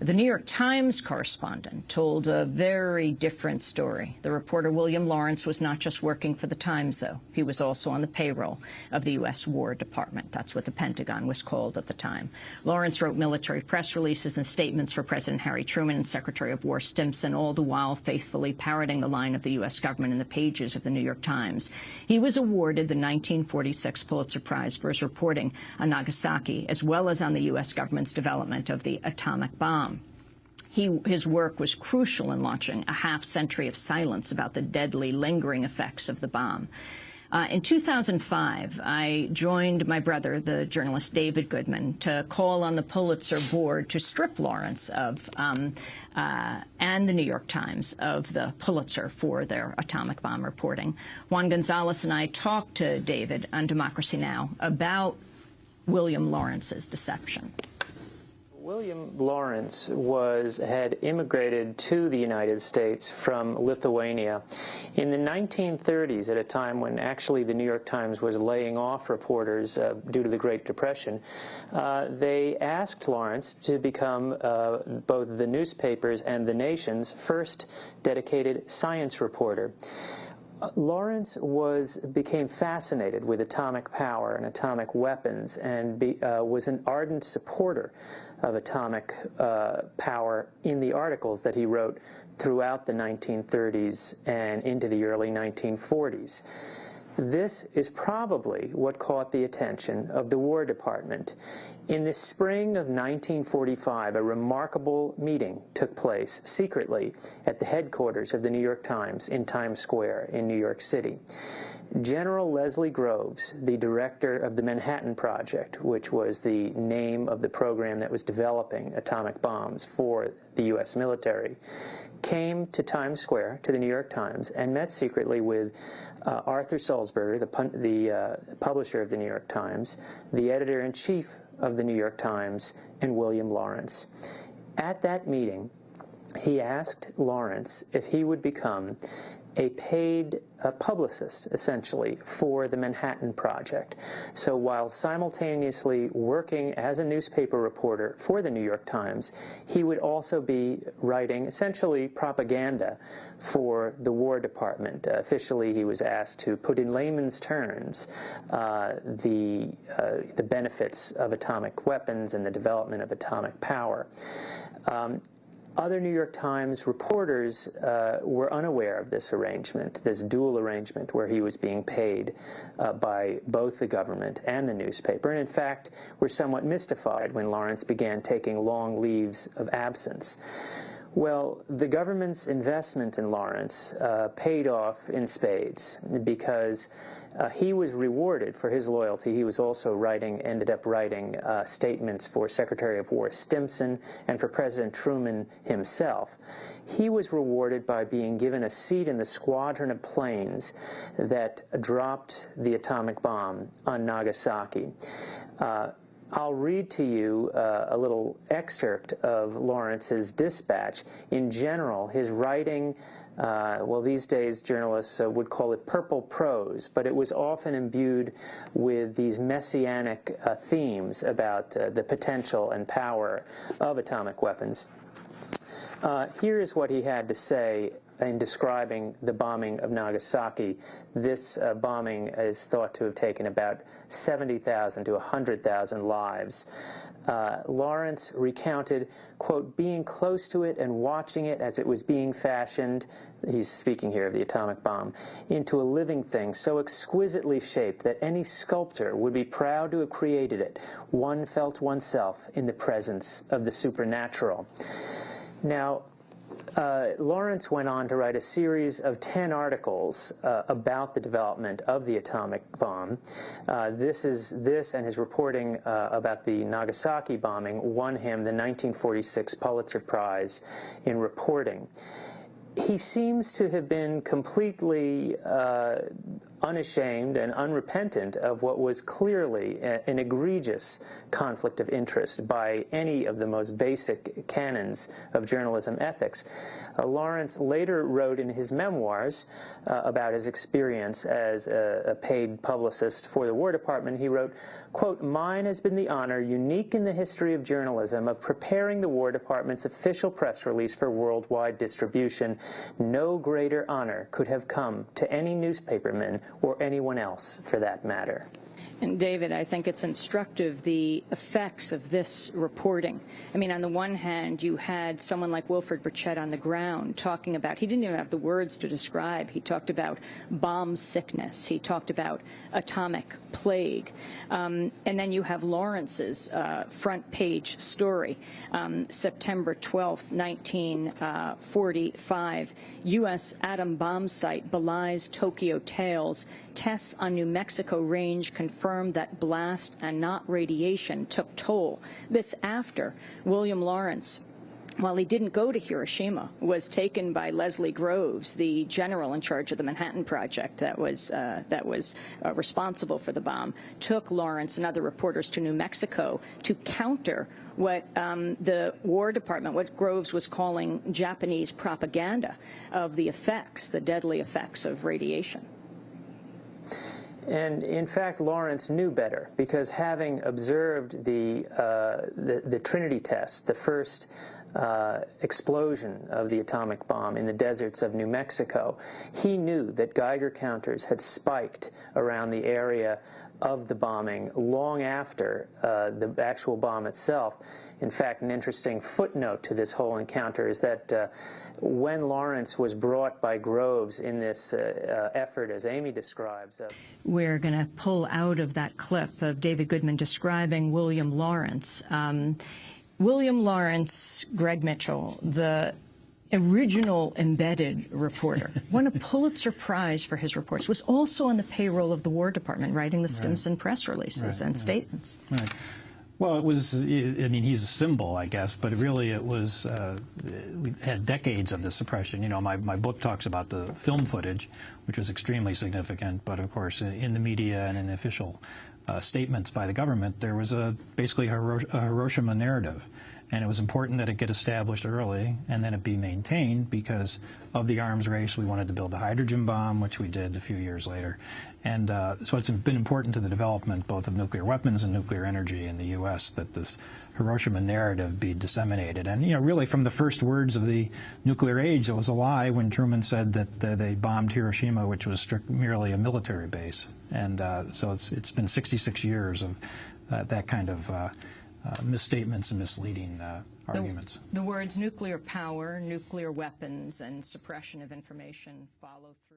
The New York Times correspondent told a very different story. The reporter William Laurence was not just working for the Times, though. He was also on the payroll of the U.S. War Department. That's what the Pentagon was called at the time. Laurence wrote military press releases and statements for President Harry Truman and Secretary of War Stimson, all the while faithfully parroting the line of the U.S. government in the pages of the New York Times. He was awarded the 1946 Pulitzer Prize for his reporting on Nagasaki, as well as on the U.S. government's development of the atomic bomb. His work was crucial in launching a half-century of silence about the deadly, lingering effects of the bomb. In 2005, I joined my brother, the journalist David Goodman, to call on the Pulitzer board to strip Laurence of, and the New York Times of the Pulitzer for their atomic bomb reporting. Juan Gonzalez and I talked to David on Democracy Now! About William Lawrence's deception. William Laurence had immigrated to the United States from Lithuania in the 1930s, at a time when actually the New York Times was laying off reporters due to the Great Depression. They asked Laurence to become both the newspaper's and the nation's first dedicated science reporter. Lawrence became fascinated with atomic power and atomic weapons, and was an ardent supporter of atomic power in the articles that he wrote throughout the 1930s and into the early 1940s. This is probably what caught the attention of the War Department. In the spring of 1945, a remarkable meeting took place secretly at the headquarters of the New York Times in Times Square in New York City. General Leslie Groves, the director of the Manhattan Project, which was the name of the program that was developing atomic bombs for the U.S. military, came to Times Square, to the New York Times, and met secretly with Arthur Sulzberger, the publisher of the New York Times, the editor-in-chief of the New York Times, and William Laurence. At that meeting, he asked Laurence if he would become a paid publicist, essentially, for the Manhattan Project. So while simultaneously working as a newspaper reporter for the New York Times, he would also be writing, essentially, propaganda for the War Department. Officially, he was asked to put in layman's terms the benefits of atomic weapons and the development of atomic power. Other New York Times reporters were unaware of this arrangement, this dual arrangement where he was being paid by both the government and the newspaper, and in fact were somewhat mystified when Laurence began taking long leaves of absence. Well, the government's investment in Laurence paid off in spades, because he was rewarded for his loyalty. He was also ended up writing statements for Secretary of War Stimson and for President Truman himself. He was rewarded by being given a seat in the squadron of planes that dropped the atomic bomb on Nagasaki. I'll read to you a little excerpt of Lawrence's dispatch. In general, his writing, well, these days journalists would call it purple prose, but it was often imbued with these messianic themes about the potential and power of atomic weapons. Here is what he had to say in describing the bombing of Nagasaki. This bombing is thought to have taken about 70,000 to 100,000 lives. Laurence recounted, quote, being close to it and watching it as it was being fashioned, he's speaking here of the atomic bomb, into a living thing so exquisitely shaped that any sculptor would be proud to have created it. One felt oneself in the presence of the supernatural. Now, Laurence went on to write a series of 10 articles about the development of the atomic bomb. This and his reporting about the Nagasaki bombing won him the 1946 Pulitzer Prize in reporting. He seems to have been completely unashamed and unrepentant of what was clearly an egregious conflict of interest by any of the most basic canons of journalism ethics. Laurence later wrote in his memoirs about his experience as a paid publicist for the War Department. He wrote, quote, "Mine has been the honor, unique in the history of journalism, of preparing the War Department's official press release for worldwide distribution. No greater honor could have come to any newspaperman or anyone else, for that matter." And David, I think it's instructive, the effects of this reporting. I mean, on the one hand, you had someone like Wilfred Burchett on the ground talking about, he didn't even have the words to describe. He talked about bomb sickness. He talked about atomic plague. And then you have Lawrence's front page story, September 12th, 1945, U.S. atom bomb site belies Tokyo tales. Tests on New Mexico range confirmed that blast and not radiation took toll. This after William Laurence, while he didn't go to Hiroshima, was taken by Leslie Groves, the general in charge of the Manhattan Project that was responsible for the bomb, took Laurence and other reporters to New Mexico to counter what the War Department, what Groves was calling Japanese propaganda of the effects, the deadly effects of radiation. And in fact, Laurence knew better, because having observed the Trinity test, the first explosion of the atomic bomb in the deserts of New Mexico, he knew that Geiger counters had spiked around the area of the bombing long after the actual bomb itself. In fact, an interesting footnote to this whole encounter is that when Laurence was brought by Groves in this effort, as Amy describes. We're going to pull out of that clip of David Goodman describing William Laurence. William Laurence, Greg Mitchell, the original embedded reporter, won a Pulitzer Prize for his reports, was also on the payroll of the War Department, writing the Stimson press releases and statements. Right. Well, it was, I mean, he's a symbol, I guess, but really it was, we had decades of this suppression. You know, my book talks about the film footage, which was extremely significant, but of course in the media and in official statements by the government, there was basically a Hiroshima narrative. And it was important that it get established early and then it be maintained because of the arms race. We wanted to build the hydrogen bomb, which we did a few years later. And so it's been important to the development both of nuclear weapons and nuclear energy in the U.S. that this Hiroshima narrative be disseminated. And, you know, really from the first words of the nuclear age, it was a lie when Truman said that they bombed Hiroshima, which was merely a military base. And so it's been 66 years of that kind of misstatements and misleading arguments. The words nuclear power, nuclear weapons, and suppression of information follow through.